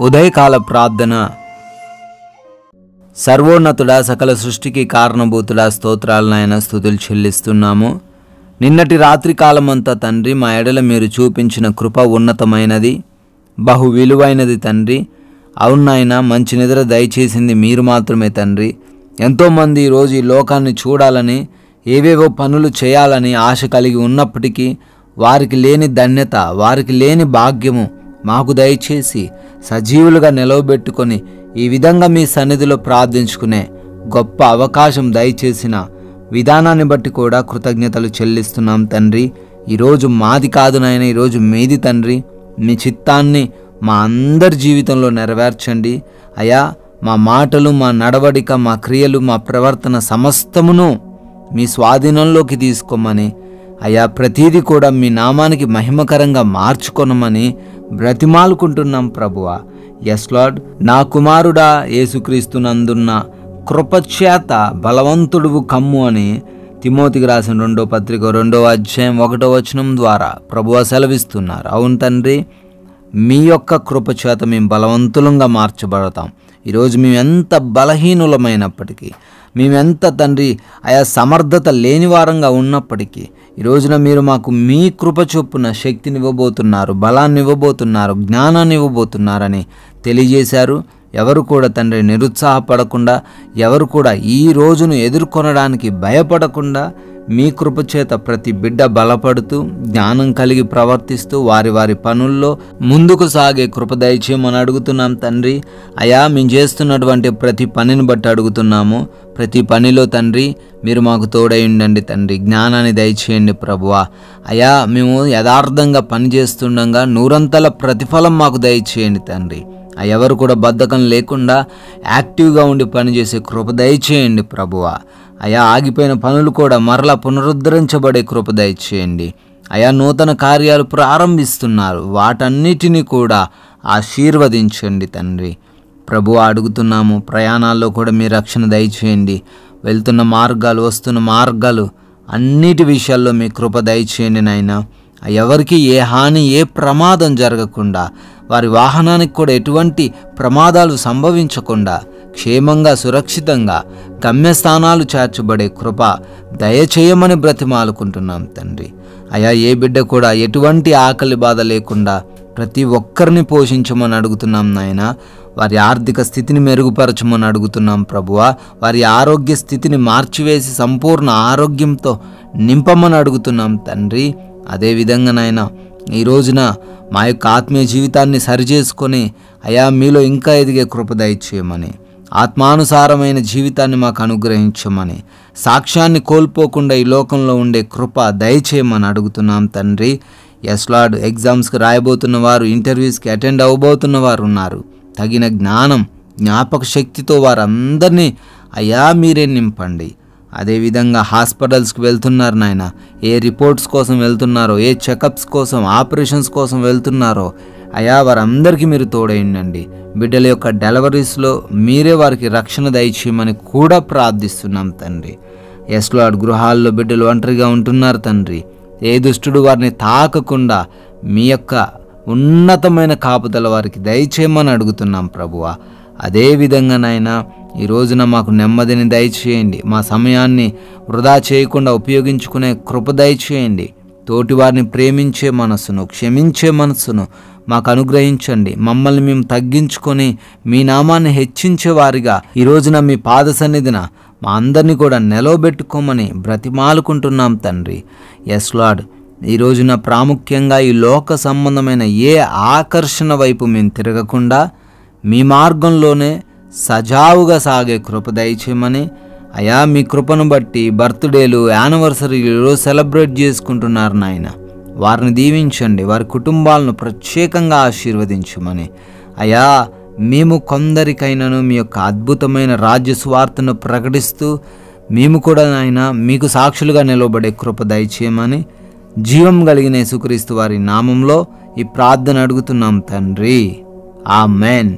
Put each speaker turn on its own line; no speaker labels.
ఉదయకాల ప్రార్థన. సర్వోన్నతుడా, సకల సృష్టికి కారణభూతుడా, స్తోత్రాలు నాయన, స్తుతులు చెల్లిస్తున్నాము. నిన్నటి రాత్రి కాలమంతా తండ్రి మా ఎడల మీరు చూపించిన కృప ఉన్నతమైనది, బహు విలువైనది తండ్రి. అవును నాయన, మంచి నిద్ర దయచేసింది మీరు మాత్రమే తండ్రి. ఎంతోమంది ఈరోజు ఈ లోకాన్ని చూడాలని, ఏవేవో పనులు చేయాలని ఆశ కలిగి ఉన్నప్పటికీ వారికి లేని ధన్యత, వారికి లేని భాగ్యము మాకు దయచేసి సజీవులుగా నిలవబెట్టుకొని ఈ విధంగా మీ సన్నిధిలో ప్రార్థించుకునే గొప్ప అవకాశం దయచేసిన విధానాన్ని బట్టి కూడా కృతజ్ఞతలు చెల్లిస్తున్నాం తండ్రి. ఈరోజు మాది కాదు నాయన, ఈరోజు మీది తండ్రి. మీ చిత్తాన్ని మా అందరి జీవితంలో నెరవేర్చండి అయ్యా. మా మాటలు, మా నడవడిక, మా క్రియలు, మా ప్రవర్తన సమస్తమును మీ స్వాధీనంలోకి తీసుకోమని అయ్యా, ప్రతీది కూడా మీ నామానికి మహిమకరంగా మార్చుకొనమని బ్రతిమాలుకుంటున్నాం ప్రభువా. Yes lord. నా కుమారుడా, యేసుక్రీస్తునందున్న కృపచేత బలవంతుడువు కమ్ము అని తిమోతికి రాసిన 2వ పత్రిక 2వ అధ్యాయం 1వ వచనం ద్వారా ప్రభువా సెలవిస్తున్నారు. అవును తండ్రి, మీ యొక్క కృపచేత మేము బలవంతులంగా మార్చబడతాం. ఈరోజు మేము ఎంత బలహీనులమైనప్పటికీ, మేమెంత తండ్రి ఆయా సమర్థత లేని వారంగా ఉన్నప్పటికీ ఈ రోజున మీరు మాకు మీ కృప చొప్పున శక్తిని ఇవ్వబోతున్నారు, బలాన్ని ఇవ్వబోతున్నారు, జ్ఞానాన్ని ఇవ్వబోతున్నారని తెలియజేశారు. ఎవరు కూడా తండ్రి నిరుత్సాహపడకుండా, ఎవరు కూడా ఈ రోజును ఎదుర్కొనడానికి భయపడకుండా మీ కృపచేత ప్రతి బిడ్డ బలపడుతూ, జ్ఞానం కలిగి ప్రవర్తిస్తూ వారి వారి పనుల్లో ముందుకు సాగే కృప దయచేయమని అడుగుతున్నాం తండ్రి. అయా, మేము చేస్తున్నటువంటి ప్రతి పనిని బట్టి అడుగుతున్నాము. ప్రతి పనిలో తండ్రి మీరు మాకు తోడై ఉండండి తండ్రి. జ్ఞానాన్ని దయచేయండి ప్రభువా. అయా, మేము యథార్థంగా పని చేస్తుండగా 100 ప్రతిఫలం మాకు దయచేయండి తండ్రి. ఎవరు కూడా బద్ధకం లేకుండా యాక్టివ్గా ఉండి పనిచేసే కృప దయచేయండి ప్రభువా. అయా, ఆగిపోయిన పనులు కూడా మరలా పునరుద్ధరించబడే కృప దయచేయండి. అయా, నూతన కార్యాలు ప్రారంభిస్తున్నారు, వాటన్నిటినీ కూడా ఆశీర్వదించండి తండ్రి. ప్రభువా అడుగుతున్నాము, ప్రయాణాల్లో కూడా మీ రక్షణ దయచేయండి. వెళ్తున్న మార్గాలు, వస్తున్న మార్గాలు అన్నిటి విషయాల్లో మీ కృప దయచేయండి నాయన. ఎవరికి ఏ హాని, ఏ ప్రమాదం జరగకుండా, వారి వాహనానికి కూడా ఎటువంటి ప్రమాదాలు సంభవించకుండా క్షేమంగా, సురక్షితంగా గమ్యస్థానాలు చేర్చబడే కృప దయచేయమని బ్రతిమాలుకుంటున్నాం తండ్రి. అయా, ఏ బిడ్డ కూడా ఎటువంటి ఆకలి బాధ లేకుండా ప్రతి ఒక్కరిని పోషించమని అడుగుతున్నాం నాయన. వారి ఆర్థిక స్థితిని మెరుగుపరచమని అడుగుతున్నాం ప్రభువా. వారి ఆరోగ్య స్థితిని మార్చివేసి సంపూర్ణ ఆరోగ్యంతో నింపమని అడుగుతున్నాం తండ్రి. అదేవిధంగా నాయన, ఈ రోజున మా యొక్క ఆత్మీయ జీవితాన్ని సరిచేసుకొని అయా, మీలో ఇంకా ఎదిగే కృప దయచేయమని, ఆత్మానుసారమైన జీవితాన్ని మాకు అనుగ్రహించమని, సాక్ష్యాన్ని కోల్పోకుండా ఈ లోకంలో ఉండే కృప దయచేయమని అడుగుతున్నాం తండ్రి. Yes lord. ఎగ్జామ్స్కి రాయబోతున్న వారు, ఇంటర్వ్యూస్కి అటెండ్ అవ్వబోతున్న వారు ఉన్నారు. తగిన జ్ఞానం, జ్ఞాపక శక్తితో వారందరినీ అయా మీరే నింపండి. అదేవిధంగా హాస్పిటల్స్కి వెళ్తున్నారు నాయన, ఏ రిపోర్ట్స్ కోసం వెళ్తున్నారో, ఏ చెకప్స్ కోసం, ఆపరేషన్స్ కోసం వెళ్తున్నారో అయా, వారందరికీ మీరు తోడైండండి. బిడ్డల యొక్క డెలివరీస్లో మీరే వారికి రక్షణ దయచేయమని కూడా ప్రార్థిస్తున్నాం తండ్రి. Yes lord. గృహాల్లో బిడ్డలు ఒంటరిగా ఉంటున్నారు తండ్రి. ఏ దుష్టుడు వారిని తాకకుండా మీ యొక్క ఉన్నతమైన కాపుదల వారికి దయచేయమని అడుగుతున్నాం ప్రభువా. అదేవిధంగా నాయన, ఈ రోజున మాకు నెమ్మదిని దయచేయండి. మా సమయాన్ని వృధా చేయకుండా ఉపయోగించుకునే కృప దయచేయండి. తోటివారిని ప్రేమించే మనస్సును, క్షమించే మనస్సును మాకు అనుగ్రహించండి. మమ్మల్ని మేము తగ్గించుకొని మీ నామాన్ని హెచ్చించే వారిగా ఈ రోజున మీ పాద సన్నిధిన మా అందరినీ కూడా నిలవబెట్టుకోమని బ్రతిమాలుకుంటున్నాం తండ్రి. Yes lord. ఈ రోజున ప్రాముఖ్యంగా ఈ లోక సంబంధమైన ఏ ఆకర్షణ వైపు మేము తిరగకుండా మీ మార్గంలోనే సజావుగా సాగే కృప దయచేయమని అయా, మీ కృపను బట్టి బర్త్డేలు, యానివర్సరీలు సెలబ్రేట్ చేసుకుంటున్నారు నాయన. వారిని దీవించండి, వారి కుటుంబాలను ప్రత్యేకంగా ఆశీర్వదించమని అయా, మేము కొందరికైనాను మీ యొక్క అద్భుతమైన రాజ్య సువార్తను ప్రకటిస్తూ మేము కూడా నాయన మీకు సాక్షులుగా నిలవబడే కృప దయచేయమని జీవం కలిగిన యేసుక్రీస్తు వారి నామంలో ఈ ప్రార్థన అడుగుతున్నాం తండ్రి. ఆమెన్.